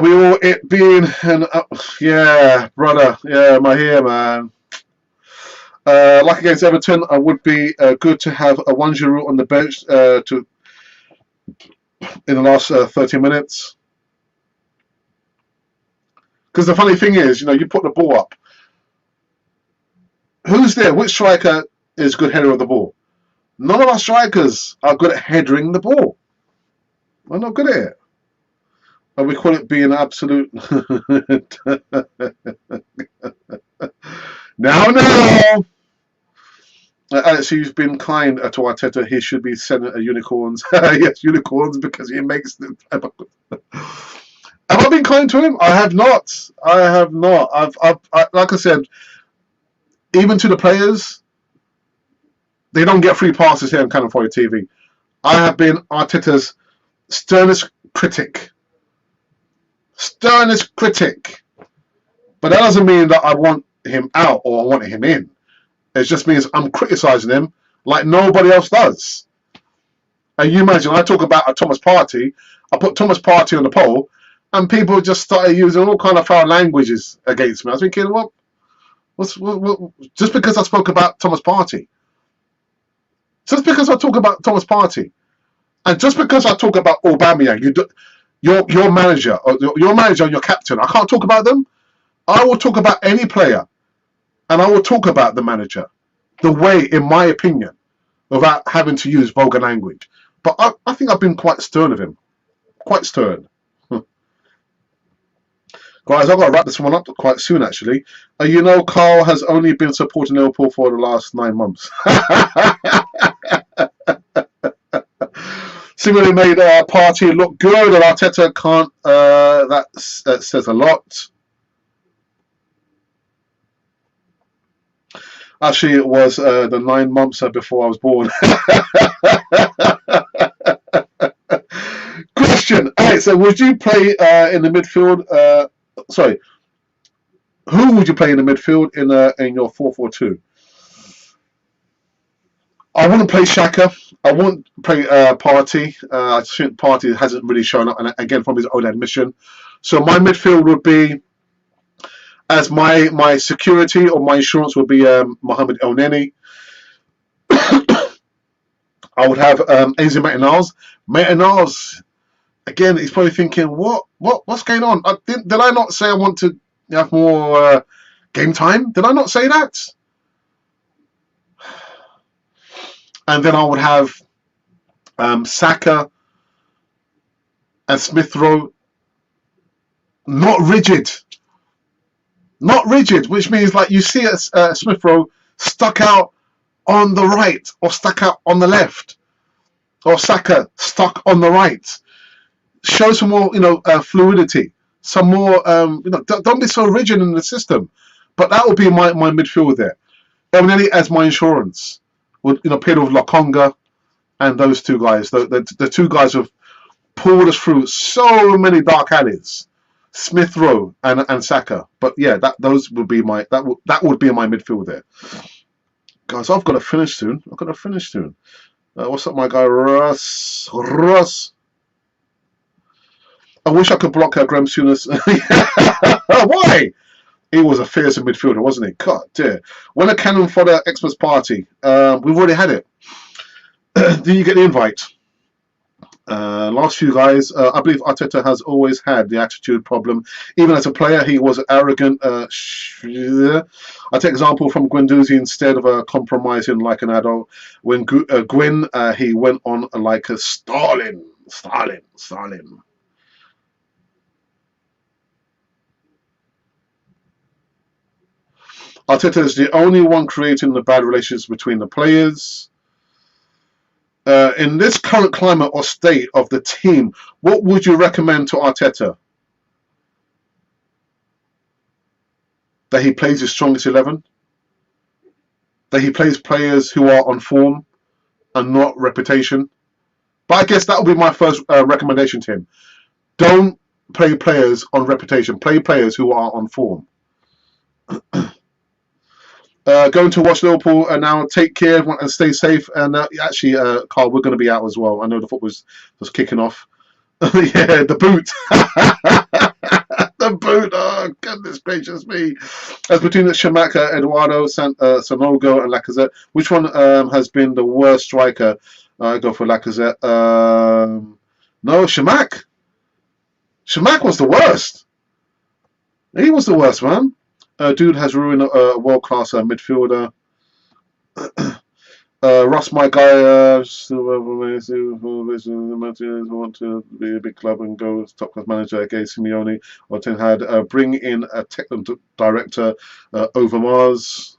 We all it being and yeah, brother, yeah, my hair, man. Like against Everton, I would be good to have a Wanjiru on the bench in the last 30 minutes. Because the funny thing is, you put the ball up. Who's there? Which striker is good header of the ball? None of our strikers are good at headering the ball. We're not good at it. And we call it being absolute. Now. Alex, you've been kind to Arteta. He should be sending unicorns. Yes, unicorns, because he makes them. Have I been kind to him? I have not. I've like I said, even to the players, they don't get free passes here on Cannon Fire TV. I have been Arteta's sternest critic. Sternest critic. But that doesn't mean that I want him out or I want him in. It just means I'm criticising him like nobody else does. And you imagine, I talk about a Thomas Partey, I put Thomas Partey on the poll, and people just started using all kind of foul languages against me. I was thinking, what just because I spoke about Thomas Partey, just because I talk about Thomas Partey, and just because I talk about Aubameyang, your manager, or your manager and your captain, I can't talk about them. I will talk about any player. And I will talk about the manager, the way, in my opinion, without having to use vulgar language. But I think I've been quite stern of him. Quite stern. Guys, I've got to wrap this one up quite soon, actually. Carl has only been supporting Liverpool for the last 9 months. Similarly made Partey look good, and Arteta can't. That says a lot. Actually, it was the 9 months before I was born. Question. Alright, so would you play in the midfield? Sorry. Who would you play in the midfield in your 4-4-2? I wouldn't play Shaka. I wouldn't play Party. I think Party hasn't really shown up, and again from his own admission. So my midfield would be, as my security or my insurance would be Mohamed El Neni. I would have Ainsley Maitland-Niles. Maitland-Niles, again, he's probably thinking, what's going on? Did I not say I want to have more game time? Did I not say that? And then I would have Saka and Smith Rowe, not rigid, which means like you see Smith Rowe stuck out on the right or stuck out on the left, or Saka stuck on the right. Show some more, fluidity, some more, don't be so rigid in the system. But that would be my midfield there. Eminently as my insurance, with Pedro Lokonga and those two guys. The two guys have pulled us through so many dark alleys. Smith Rowe and Saka. But yeah, that would be my midfield there. Guys, I've got to finish soon. What's up, my guy Russ? I wish I could block Graham Souness. Why? He was a fearsome midfielder, wasn't he? God dear. When a cannon for the Xmas party, we've already had it. Did you get the invite? Last few guys, I believe Arteta has always had the attitude problem. Even as a player, he was arrogant. I take example from Guendouzi. Instead of compromising like an adult, when Gwyn, he went on like a Stalin. Arteta is the only one creating the bad relations between the players. In this current climate or state of the team, what would you recommend to Arteta? That he plays his strongest 11? That he plays players who are on form and not reputation? But I guess that would be my first recommendation to him. Don't play players on reputation. Play players who are on form. Going to watch Liverpool now. Take care and stay safe. And actually, Carl, we're going to be out as well. I know the football's just kicking off. Yeah, the boot. The boot. Oh, goodness gracious me. As between Shamaka, Eduardo, Sanogo, and Lacazette, which one has been the worst striker? I go for Lacazette. No, Shamak. Shamak was the worst. He was the worst, man. Dude has ruined a world-class midfielder. Russ, my guy, want to be a big club and go as top-class manager against Simeone or Ten Hag. Bring in a technical director over Mars.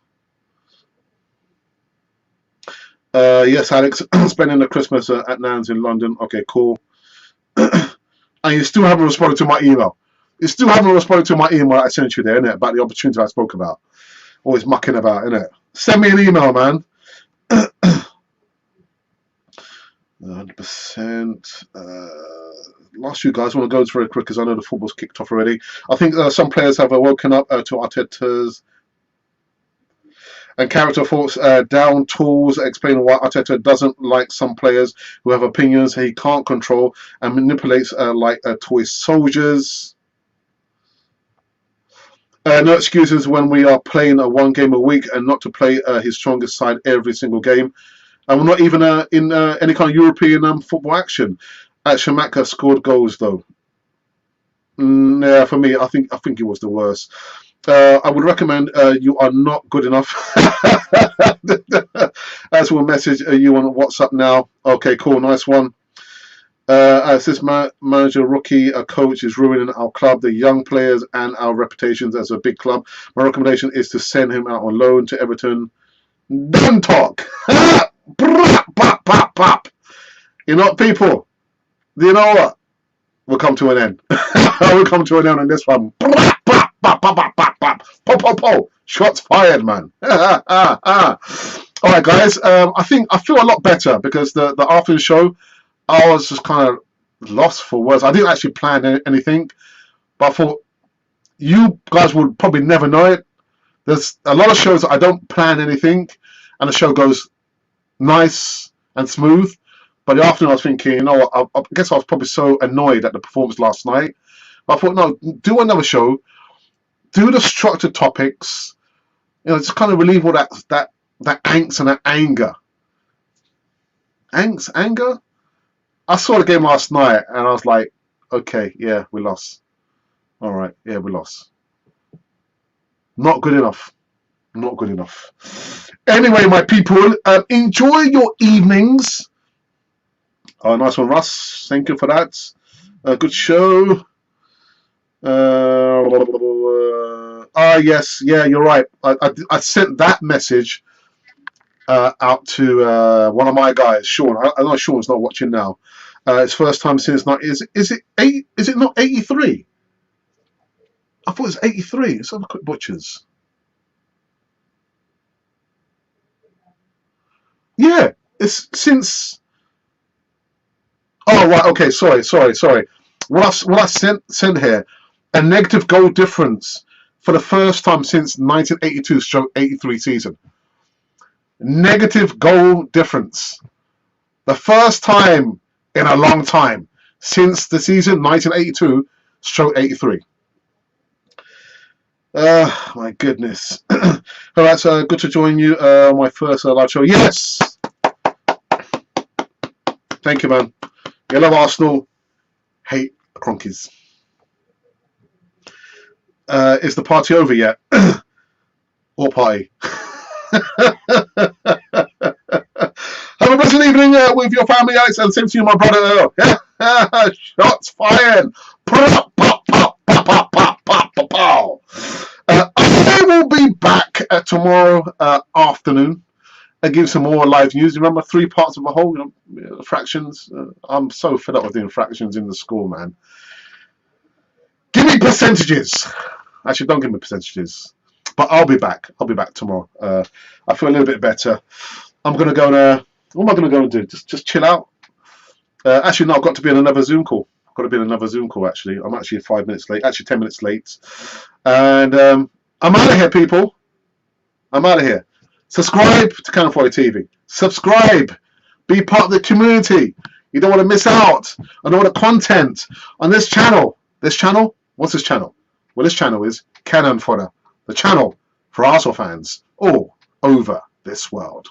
Yes, Alex, spending the Christmas at Nan's in London. Okay, cool. And you still haven't responded to my email. You still haven't responded to my email I sent you there, innit? About the opportunity I spoke about. Always mucking about, innit? Send me an email, man. 100%. Last few guys, I want to go very quick because I know the football's kicked off already. I think some players have woken up to Arteta's and character faults, down tools, explain why Arteta doesn't like some players who have opinions he can't control and manipulates like toy soldiers. No excuses when we are playing one game a week and not to play his strongest side every single game. And we're not even in any kind of European football action. Shamaka scored goals though. Yeah, for me, I think it was the worst. I would recommend you are not good enough. As we'll message you on WhatsApp now. Okay, cool, nice one. As this manager, rookie, coach is ruining our club, the young players, and our reputations as a big club. My recommendation is to send him out on loan to Everton. Don't talk. You know, people. Do you know what? We'll come to an end. We'll come to an end on this one. Shots fired, man. All right, guys. I feel a lot better because the after show, I was just kind of lost for words. I didn't actually plan anything, but I thought you guys would probably never know it. There's a lot of shows that I don't plan anything, and the show goes nice and smooth. But the afternoon, I was thinking, you know, I guess I was probably so annoyed at the performance last night. I thought, no, do another show, do the structured topics, you know, just kind of relieve all that angst and that anger. Anger. I saw the game last night, and I was like, okay, yeah, we lost. All right, yeah, we lost. Not good enough. Not good enough. Anyway, my people, enjoy your evenings. Oh, nice one, Russ. Thank you for that. Good show. Yes, yeah, you're right. I sent that message out to one of my guys, Sean. I know Sean's not watching now. It's first time since is it eight? Is it not 83? I thought it was 83. Let's have a quick butchers. Yeah, it's since. Oh right, okay. Sorry. What I sent here, a negative goal difference for the first time since 1982/83 season. Negative goal difference. The first time in a long time since the season 1982/83. My goodness. All right, so good to join you. My first live show. Yes. Thank you, man. You love Arsenal, hate the Cronkies. Is the party over yet? Or party? Have a pleasant evening with your family, Alex, and same to you, my brother. Shots fired. I will be back tomorrow afternoon and give some more live news. Remember, 3 parts of a whole, you know, fractions. I'm so fed up with doing fractions in the school, man. Give me percentages. Actually, don't give me percentages. But I'll be back. I'll be back tomorrow. I feel a little bit better. I'm going to go and... what am I going to go and do? Just chill out? Actually, no, I've got to be on another Zoom call. I've got to be on another Zoom call, actually. I'm actually 5 minutes late. Actually, 10 minutes late. And I'm out of here, people. I'm out of here. Subscribe to Cannon Fodder TV. Subscribe. Be part of the community. You don't want to miss out on all the content on this channel. This channel? What's this channel? Well, this channel is Cannon Fodder, the channel for Arsenal fans all over this world.